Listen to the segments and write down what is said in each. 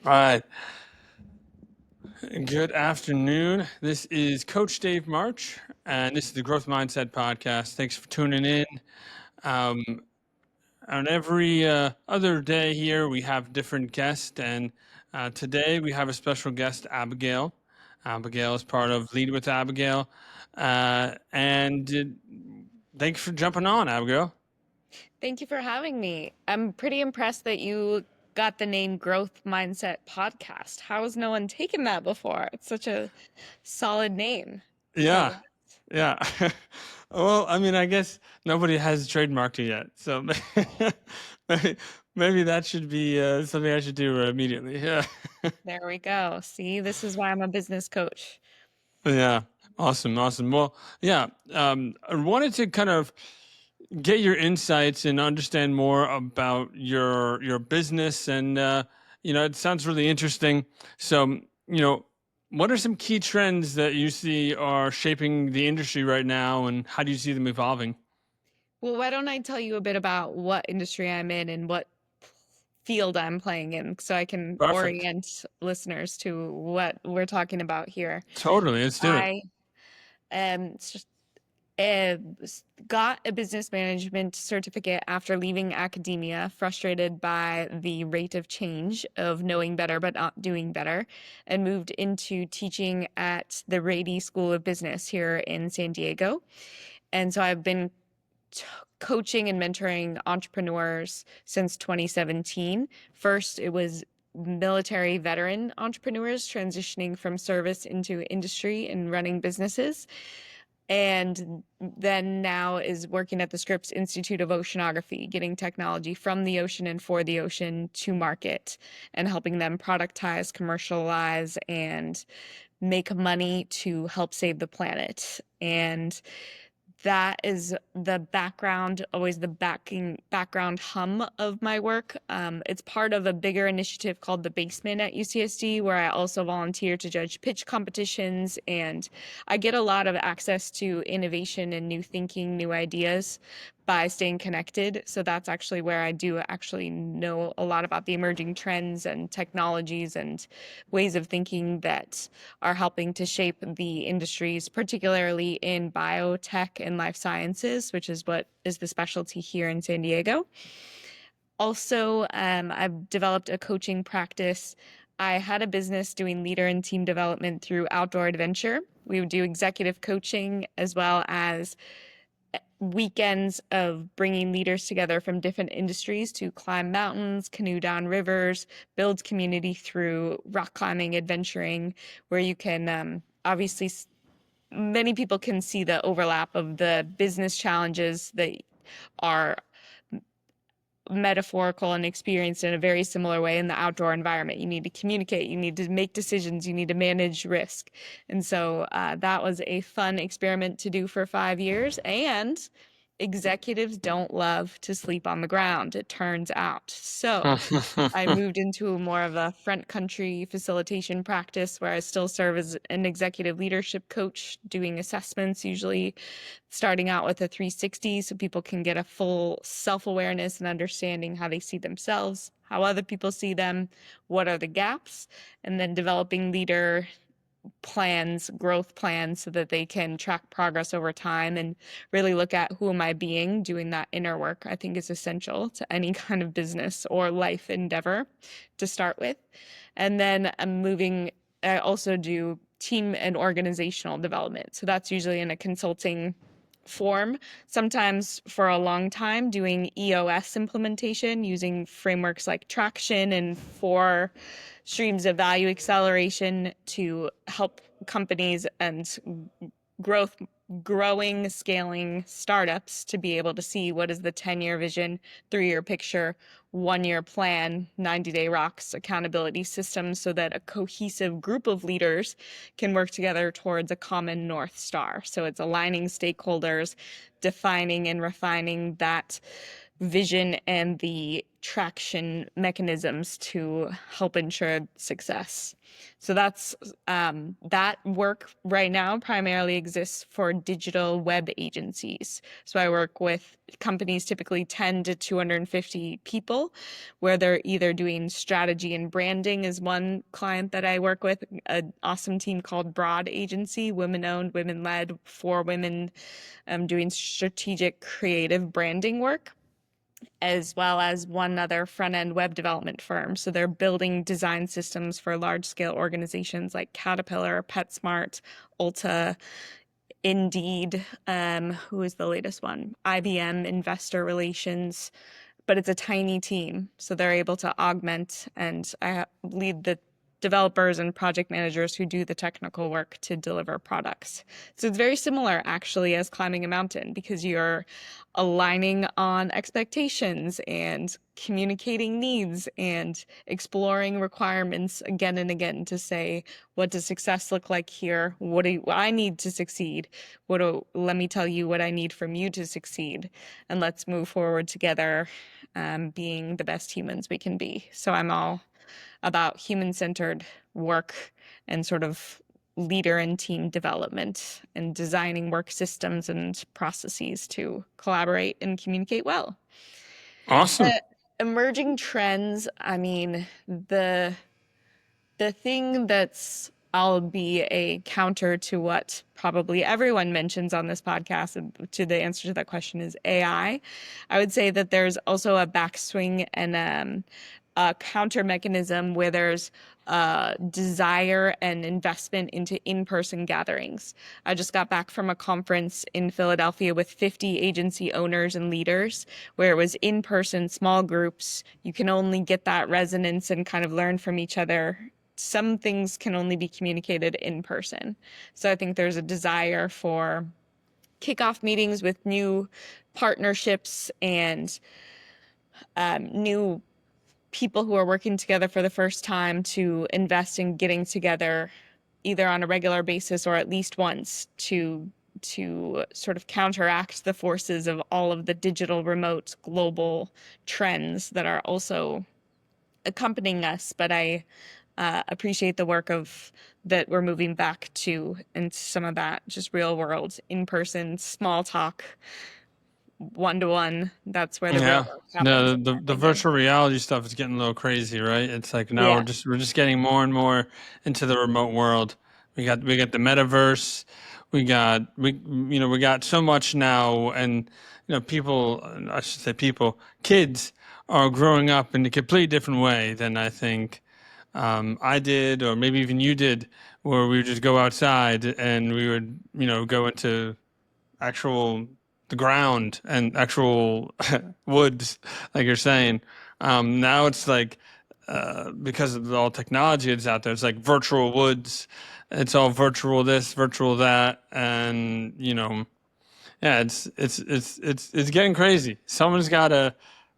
All right. Good afternoon. This is Coach Dave March, and this is the Growth Mindset Podcast. Thanks for tuning in. Um, on every other day here, we have different guests, and today we have a special guest, Abigail. Abigail is part of Lead with Abigail. And thanks for jumping on, Abigail. Thank you for having me. I'm pretty impressed that you got the name Growth Mindset Podcast. How has no one taken that before? It's such a solid name. Yeah, Congrats. yeah. Well, I mean, I guess nobody has trademarked it yet, so maybe, maybe that should be something I should do immediately. Yeah, There we go. See, this is why I'm a business coach. yeah. Awesome, awesome. Well, yeah. I wanted to kind of get your insights and understand more about your business, and it sounds really interesting. So, what are some key trends that you see are shaping the industry right now, and how do you see them evolving? Well, why don't I tell you a bit about what industry I'm in and what field I'm playing in so I can Perfect. orient listeners to what we're talking about here. Totally. Let's do it. I am uh, got a business management certificate after leaving academia, frustrated by the rate of change of knowing better but not doing better, and moved into teaching at the Rady School of Business here in San Diego. And so I've been coaching and mentoring entrepreneurs since 2017. First, it was military veteran entrepreneurs transitioning from service into industry and running businesses, and then now is working at the Scripps Institute of Oceanography, getting technology from the ocean and for the ocean to market and helping them productize, commercialize, and make money to help save the planet. And that is the background, always the background hum of my work. It's part of a bigger initiative called The Basement at UCSD, where I also volunteer to judge pitch competitions, and I get a lot of access to innovation and new thinking, new ideas by staying connected. So that's actually where I do actually know a lot about the emerging trends and technologies and ways of thinking that are helping to shape the industries, particularly in biotech and life sciences, which is what is the specialty here in San Diego. Also, I've developed a coaching practice. I had a business doing leader and team development through outdoor adventure. We would do executive coaching as well as weekends of bringing leaders together from different industries to climb mountains, canoe down rivers, build community through rock climbing, adventuring, where you can obviously many people can see the overlap of the business challenges that are metaphorical and experienced in a very similar way in the outdoor environment. You need to communicate, you need to make decisions, you need to manage risk. And so that was a fun experiment to do for 5 years. And executives don't love to sleep on the ground, it turns out. So I moved into more of a front country facilitation practice where I still serve as an executive leadership coach, doing assessments, usually starting out with a 360 so people can get a full self awareness and understanding how they see themselves, how other people see them, what are the gaps, and then developing leader plans, growth plans, so that they can track progress over time and really look at who am I being. Doing that inner work, I think, is essential to any kind of business or life endeavor to start with. And then I also do team and organizational development. So that's usually in a consulting form, sometimes for a long time doing EOS implementation using frameworks like traction and four streams of value acceleration to help companies and growth growing scaling startups to be able to see what is the 10-year vision, 3-year picture, 1-year plan, 90-day rocks accountability system, so that a cohesive group of leaders can work together towards a common north star. So it's aligning stakeholders, defining and refining that vision and the traction mechanisms to help ensure success. So that work right now primarily exists for digital web agencies. So I work with companies, typically 10 to 250 people, where they're either doing strategy and branding is one client that I work with, an awesome team called Broad Agency, women-owned, women-led, for women, doing strategic creative branding work, as well as one other front-end web development firm. So they're building design systems for large-scale organizations like Caterpillar, PetSmart, Ulta, Indeed, who is the latest one? IBM, Investor Relations, but it's a tiny team. So they're able to augment, and I lead the developers and project managers who do the technical work to deliver products. So it's very similar actually as climbing a mountain, because you're aligning on expectations and communicating needs and exploring requirements again and again to say, what does success look like here? What do I need to succeed? Let me tell you what I need from you to succeed, and let's move forward together, being the best humans we can be. So I'm all about human-centered work and sort of leader and team development and designing work systems and processes to collaborate and communicate well. Awesome. Emerging trends, I mean, the thing that's I'll be a counter to what probably everyone mentions on this podcast, to the answer to that question, is AI. I would say that there's also a backswing and a counter mechanism where there's desire and investment into in-person gatherings. I just got back from a conference in Philadelphia with 50 agency owners and leaders, where it was in-person, small groups. You can only get that resonance and kind of learn from each other. Some things can only be communicated in person. So I think there's a desire for kickoff meetings with new partnerships and new people who are working together for the first time to invest in getting together either on a regular basis or at least once to sort of counteract the forces of all of the digital, remote, global trends that are also accompanying us. But I appreciate the work of that we're moving back to, and some of that just real world, in person, small talk, one to one. That's where the real Yeah. work happens, No, in my the opinion. virtual reality stuff is getting a little crazy, right? It's like now Yeah. we're just getting more and more into the remote world. We got the metaverse. We got so much now, and people, I should say people, kids are growing up in a completely different way than I think I did, or maybe even you did, where we would just go outside and we would go into actual the ground and actual woods, like you're saying. Now it's like because of all technology that's out there, it's like virtual woods. It's all virtual this, virtual that, and yeah, it's getting crazy. Someone's got to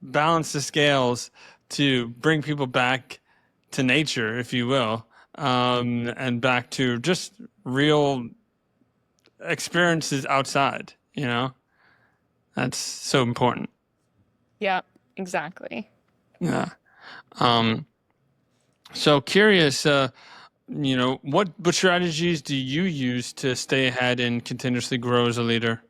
balance the scales to bring people back to nature, if you will, and back to just real experiences outside. That's so important. Yeah, exactly. Yeah. Um, so curious, what strategies do you use to stay ahead and continuously grow as a leader?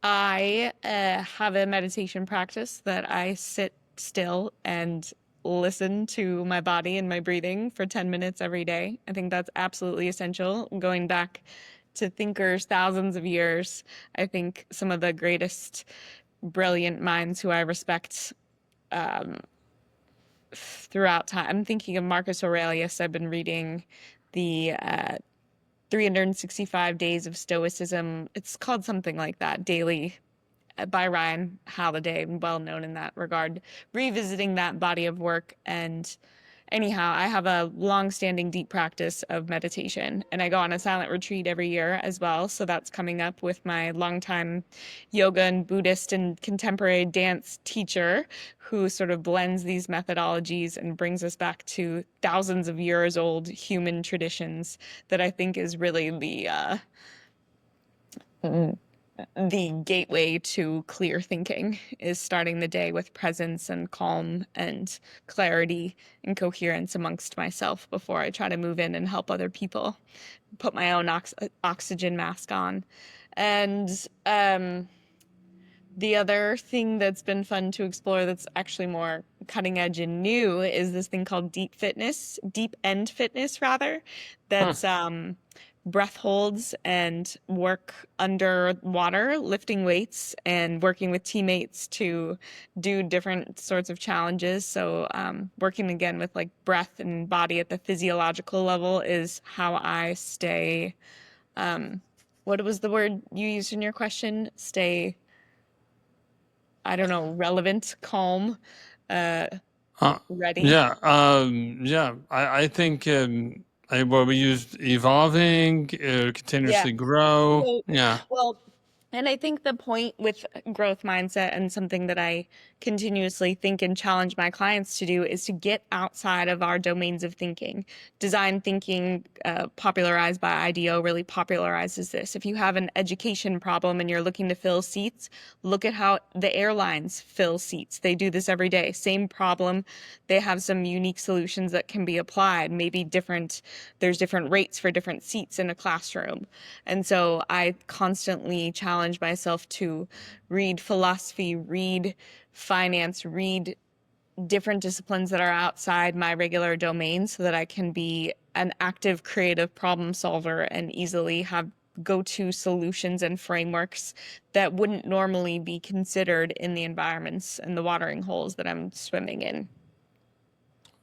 I have a meditation practice that I sit still and listen to my body and my breathing for 10 minutes every day. I think that's absolutely essential. Going back to thinkers thousands of years, I think some of the greatest brilliant minds who I respect throughout time. I'm thinking of Marcus Aurelius. I've been reading the 365 Days of Stoicism. It's called something like that, daily, by Ryan Holiday, well known in that regard, revisiting that body of work. And anyhow, I have a long-standing deep practice of meditation, and I go on a silent retreat every year as well. So that's coming up with my longtime yoga and Buddhist and contemporary dance teacher, who sort of blends these methodologies and brings us back to thousands of years old human traditions that I think is really the gateway to clear thinking is starting the day with presence and calm and clarity and coherence amongst myself before I try to move in and help other people put my own oxygen mask on. And the other thing that's been fun to explore that's actually more cutting edge and new is this thing called deep end fitness rather. Huh. That's breath holds and work under water, lifting weights and working with teammates to do different sorts of challenges. So working again with like breath and body at the physiological level is how I stay. What was the word you used in your question? Stay, I don't know, relevant, calm, uh, Uh, ready. yeah, yeah. I think well, we used evolving, Yeah. continuously grow. So, Yeah. well, and I think the point with growth mindset and something that I continuously think and challenge my clients to do is to get outside of our domains of thinking. Design thinking, popularized by IDEO, really popularizes this. If you have an education problem and you're looking to fill seats, look at how the airlines fill seats. They do this every day. Same problem. They have some unique solutions that can be applied, maybe different, there's different rates for different seats in a classroom. And so I constantly challenge myself to read philosophy, read finance, read different disciplines that are outside my regular domain so that I can be an active creative problem solver and easily have go-to solutions and frameworks that wouldn't normally be considered in the environments and the watering holes that I'm swimming in.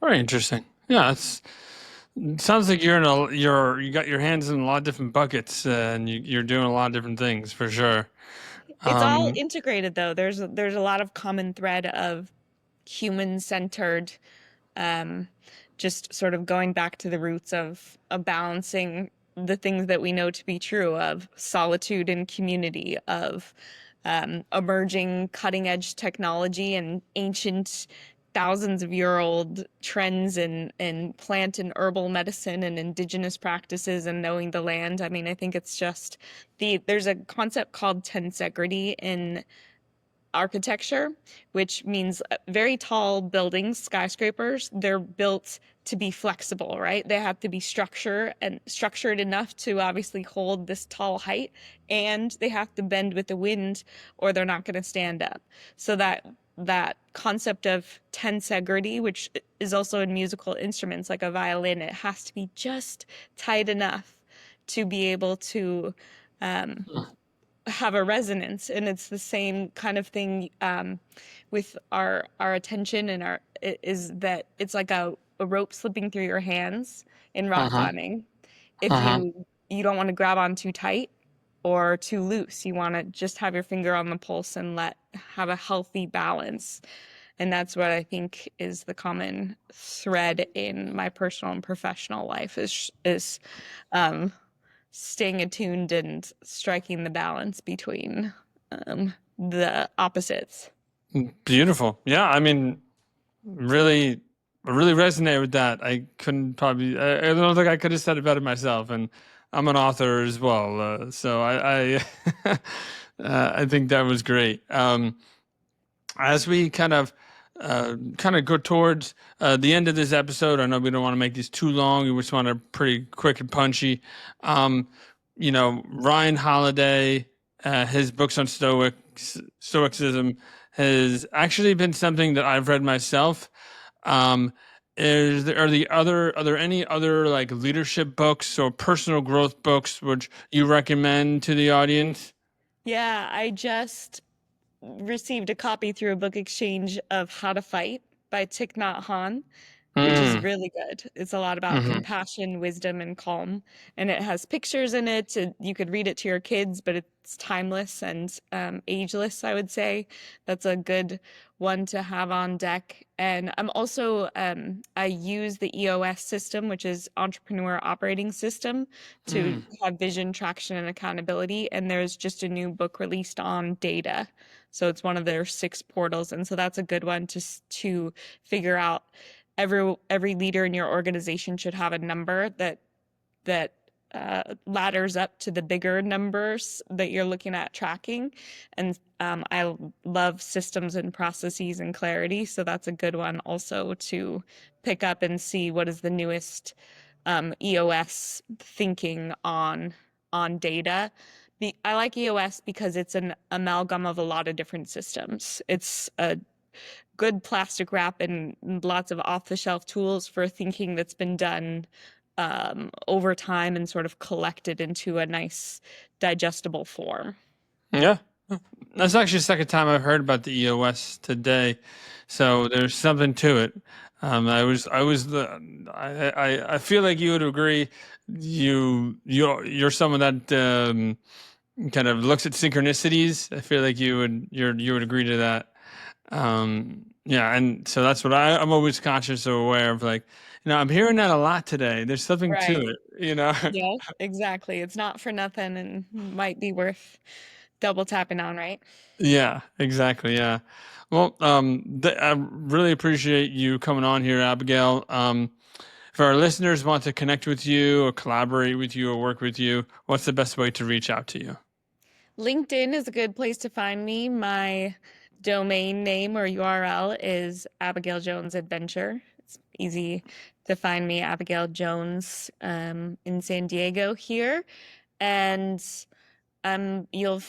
Very interesting. Yeah, it sounds like you got your hands in a lot of different buckets, and you're doing a lot of different things for sure. It's all Um, integrated though. There's a lot of common thread of human-centered, um, just sort of going back to the roots of balancing the things that we know to be true of solitude and community, of emerging cutting edge technology and ancient thousands of year old trends in plant and herbal medicine and indigenous practices and knowing the land. I mean, I think it's just there's a concept called tensegrity in architecture, which means very tall buildings, skyscrapers, they're built to be flexible, right? They have to be structured enough to obviously hold this tall height, and they have to bend with the wind or they're not going to stand up. So that concept of tensegrity, which is also in musical instruments like a violin, it has to be just tight enough to be able to um, have a resonance, and it's the same kind of thing with our attention and our is that it's like a rope slipping through your hands in rock uh-huh, climbing. If uh-huh. you don't want to grab on too tight or too loose, you want to just have your finger on the pulse and let have a healthy balance. And that's what I think is the common thread in my personal and professional life is um, staying attuned and striking the balance between the opposites. Beautiful. Yeah, I mean, really, I really resonate with that. I couldn't probably. I don't think I could have said it better myself. And I'm an author as well, so I think that was great. As we kind of go towards the end of this episode, I know we don't want to make these too long. We just want to pretty quick and punchy. Um, Ryan Holiday, his books on Stoicism has actually been something that I've read myself. Um, are there any other like leadership books or personal growth books which you recommend to the audience? Yeah, I just received a copy through a book exchange of How to Fight by Thich Nhat Hanh, which is Mm, really good. It's a lot about hmm compassion, wisdom, and calm. And it has pictures in it. You could read it to your kids, but it's timeless and ageless, I would say. That's a good one to have on deck. And I'm also, I use the EOS system, which is Entrepreneur Operating System, to mm. have vision, traction, and accountability. And there's just a new book released on data. So it's one of their 6 portals. And so that's a good one to figure out every leader in your organization should have a number that ladders up to the bigger numbers that you're looking at tracking. And I love systems and processes and clarity. So that's a good one also to pick up and see what is the newest EOS thinking on data. I like EOS because it's an amalgam of a lot of different systems. It's a good plastic wrap and lots of off-the-shelf tools for thinking that's been done over time and sort of collected into a nice digestible form. Yeah. That's actually the second time I've heard about the EOS today, so there's something to it. I feel like you would agree. You're someone that kind of looks at synchronicities. I feel like you would agree to that. Yeah, and so that's what I'm always conscious or aware of. Like, I'm hearing that a lot today. There's something to Right. it. Yeah, exactly. It's not for nothing and might be worth double tapping on, right? Yeah, exactly. Yeah. Well, I really appreciate you coming on here, Abigail. If our listeners want to connect with you or collaborate with you or work with you, what's the best way to reach out to you? LinkedIn is a good place to find me. My domain name or URL is Abigail Jones Adventure. It's easy to find me, Abigail Jones, in San Diego here. And you'll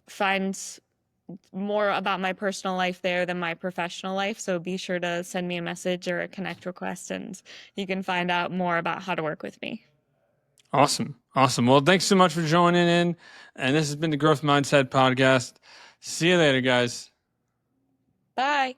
find more about my personal life there than my professional life. So be sure to send me a message or a connect request, and you can find out more about how to work with me. Awesome. Awesome. Well, thanks so much for joining in. And this has been the Growth Mindset Podcast. See you later, guys. Bye.